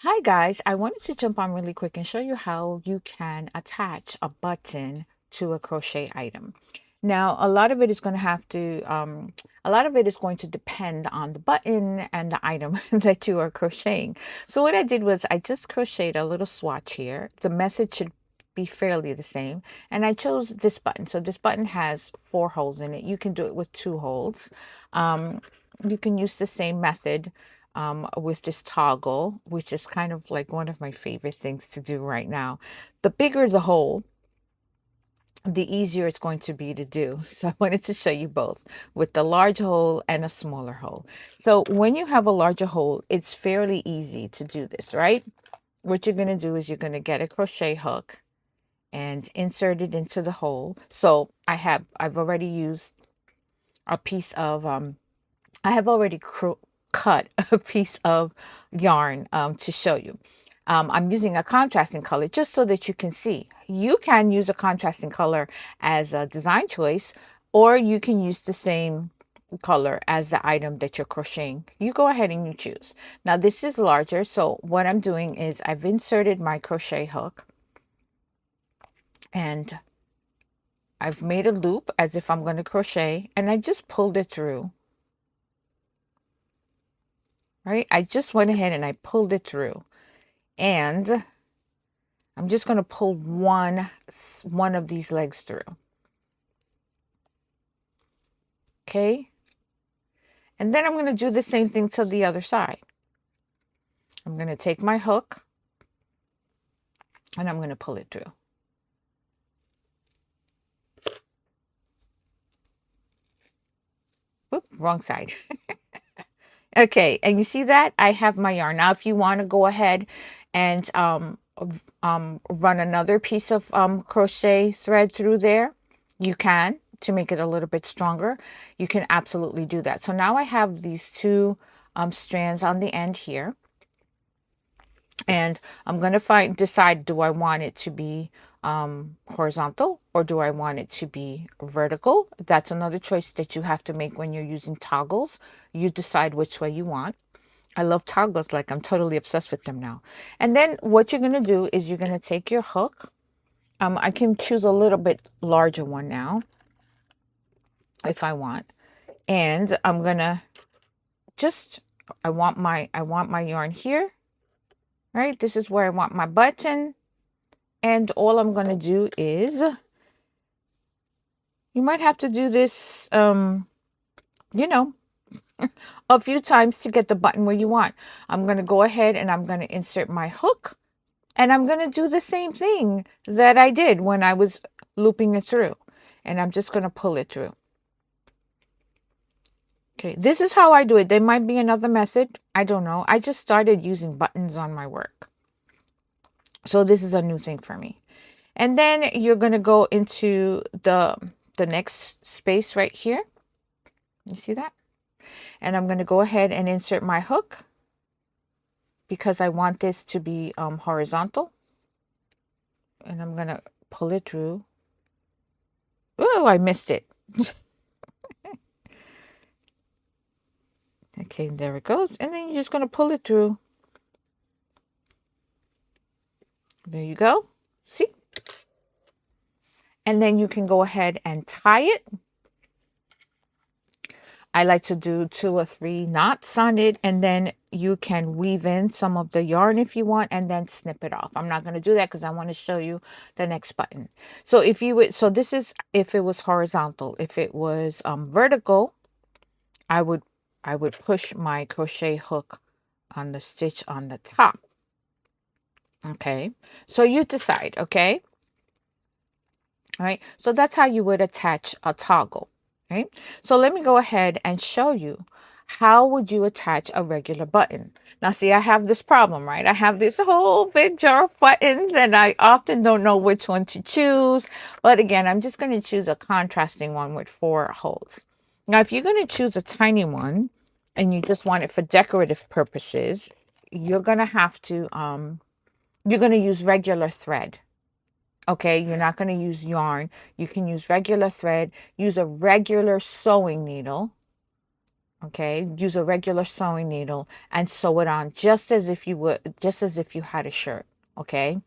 Hi guys, I wanted to jump on really quick and show you how you can attach a button to a crochet item. Now, a lot of it is going to a lot of it is going to depend on the button and the item that you are crocheting. So what I did was I just crocheted a little swatch here. The method should be fairly the same. And I chose this button. So this button has 4 holes in it. You can do it with 2 holes. Um, you can use the same method with this toggle, which is kind of like one of my favorite things to do right now. The bigger the hole, the easier it's going to be to do. So I wanted to show you both with the large hole and a smaller hole. So when you have a larger hole, it's fairly easy to do this, right? What you're going to do is you're going to get a crochet hook and insert it into the hole. So I've already used a piece of I have already cut a piece of yarn to show you. I'm using a contrasting color just so that you can see. You can use a contrasting color as a design choice, or you can use the same color as the item that you're crocheting. You go ahead and you choose. Now this is larger, so what I'm doing is I've inserted my crochet hook and I've made a loop as if I'm going to crochet, and I just pulled it through. Right? I just went ahead and I pulled it through. And I'm just going to pull one of these legs through. Okay? And then I'm going to do the same thing to the other side. I'm going to take my hook and I'm going to pull it through. Whoop, wrong side. Okay, and you see that? I have my yarn. Now, if you want to go ahead and run another piece of crochet thread through there, you can, to make it a little bit stronger. You can absolutely do that. So now I have these two strands on the end here. And I'm going to decide, do I want it to be horizontal or do I want it to be vertical? That's another choice that you have to make when you're using toggles. You decide which way you want. I love toggles, like I'm totally obsessed with them now. And then what you're going to do is you're going to take your hook. I can choose a little bit larger one now if I want. And I'm going to just, I want my yarn here, right? This is where I want my button. And all I'm going to do is, you might have to do this, you know, a few times to get the button where you want. I'm going to go ahead and I'm going to insert my hook. And I'm going to do the same thing that I did when I was looping it through. And I'm just going to pull it through. Okay, this is how I do it. There might be another method. I don't know. I just started using buttons on my work. So this is a new thing for me. And then you're going to go into the next space right here. You see that? And I'm going to go ahead and insert my hook because I want this to be horizontal. And I'm going to pull it through. Oh, I missed it. Okay, there it goes. And then you're just going to pull it through. There you go. See? And then you can go ahead and tie it. I like to do 2 or 3 knots on it, and then you can weave in some of the yarn if you want and then snip it off. I'm not going to do that because I want to show you the next button. So if you would, so this is if it was horizontal. If it was vertical, I would push my crochet hook on the stitch on the top. Okay, so you decide. Okay, all right, so that's how you would attach a toggle. Okay, so let me go ahead and show you how would you attach a regular button. Now see, I have this problem, right? I have this whole big jar of buttons and I often don't know which one to choose. But again, I'm just going to choose a contrasting one with 4 holes. Now, if you're going to choose a tiny one and you just want it for decorative purposes, you're going to have to, you're going to use regular thread. Okay, you're not going to use yarn. You can use regular thread, use a regular sewing needle. Okay, use a regular sewing needle and sew it on just as if you would, just as if you had a shirt. Okay,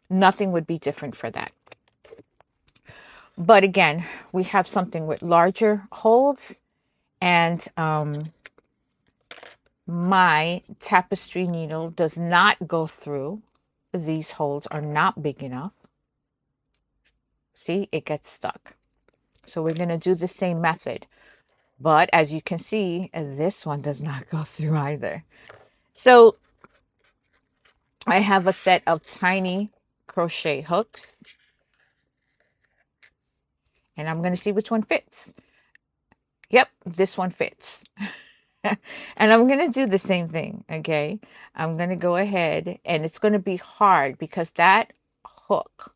nothing would be different for that. But again, we have something with larger holes, and my tapestry needle does not go through. These holes are not big enough. See, it gets stuck. So we're going to do the same method. But as you can see, this one does not go through either. So I have a set of tiny crochet hooks, and I'm going to see which one fits. Yep, this one fits. And I'm going to do the same thing, okay? I'm going to go ahead, and it's going to be hard because that hook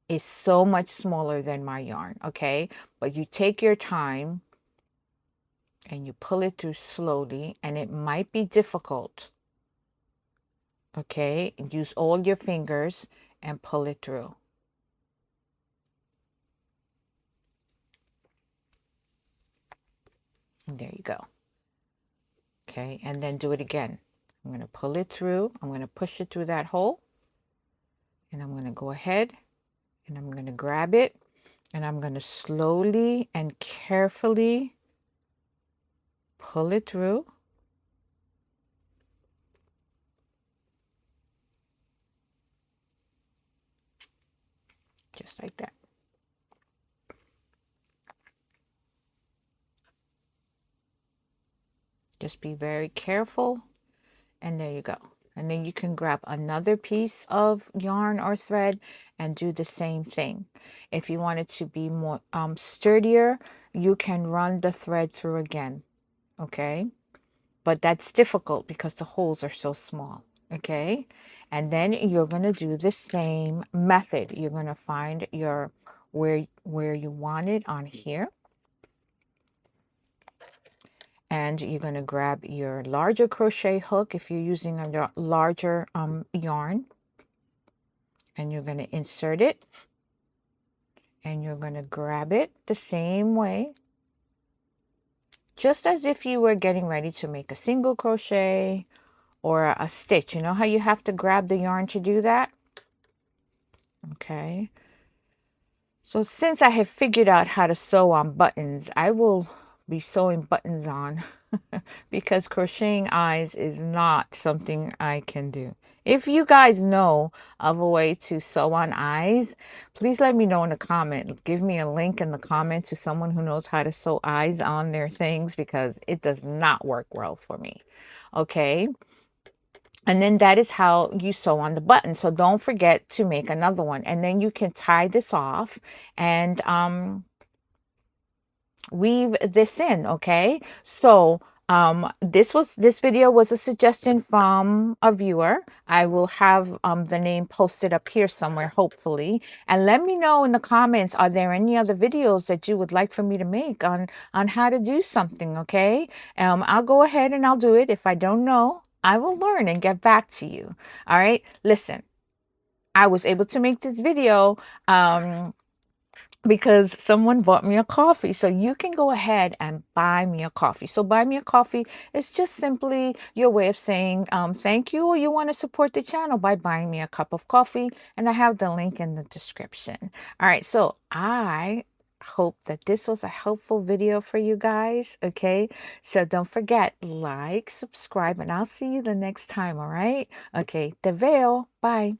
is so much smaller than my yarn, okay? But you take your time and you pull it through slowly, and it might be difficult, okay? Use all your fingers and pull it through. And there you go. Okay, and then do it again. I'm going to pull it through. I'm going to push it through that hole. And I'm going to go ahead and I'm going to grab it. And I'm going to slowly and carefully pull it through. Just like that. Just be very careful. And there you go. And then you can grab another piece of yarn or thread and do the same thing. If you want it to be more sturdier, you can run the thread through again. Okay. But that's difficult because the holes are so small. Okay. And then you're going to do the same method. You're going to find your where you want it on here. And you're going to grab your larger crochet hook if you're using a larger yarn, and you're going to insert it, and you're going to grab it the same way, just as if you were getting ready to make a single crochet or a stitch. You know how you have to grab the yarn to do that? Okay. So since I have figured out how to sew on buttons, I will be sewing buttons on because crocheting eyes is not something I can do. If you guys know of a way to sew on eyes, please let me know in the comment. Give me a link in the comment to someone who knows how to sew eyes on their things, because it does not work well for me. Okay. And then that is how you sew on the button. So don't forget to make another one. And then you can tie this off and weave this in, okay? So this video was a suggestion from a viewer. I will have the name posted up here somewhere, hopefully. And let me know in the comments, are there any other videos that you would like for me to make on how to do something, okay? I'll go ahead and I'll do it. If I don't know, I will learn and get back to you. All right, listen, I was able to make this video because someone bought me a coffee. So you can go ahead and buy me a coffee. So buy me a coffee is just simply your way of saying thank you, or you want to support the channel by buying me a cup of coffee. And I have the link in the description. All right, so I hope that this was a helpful video for you guys. Okay, so don't forget, like, subscribe, and I'll see you the next time. All right, okay, te veo, bye.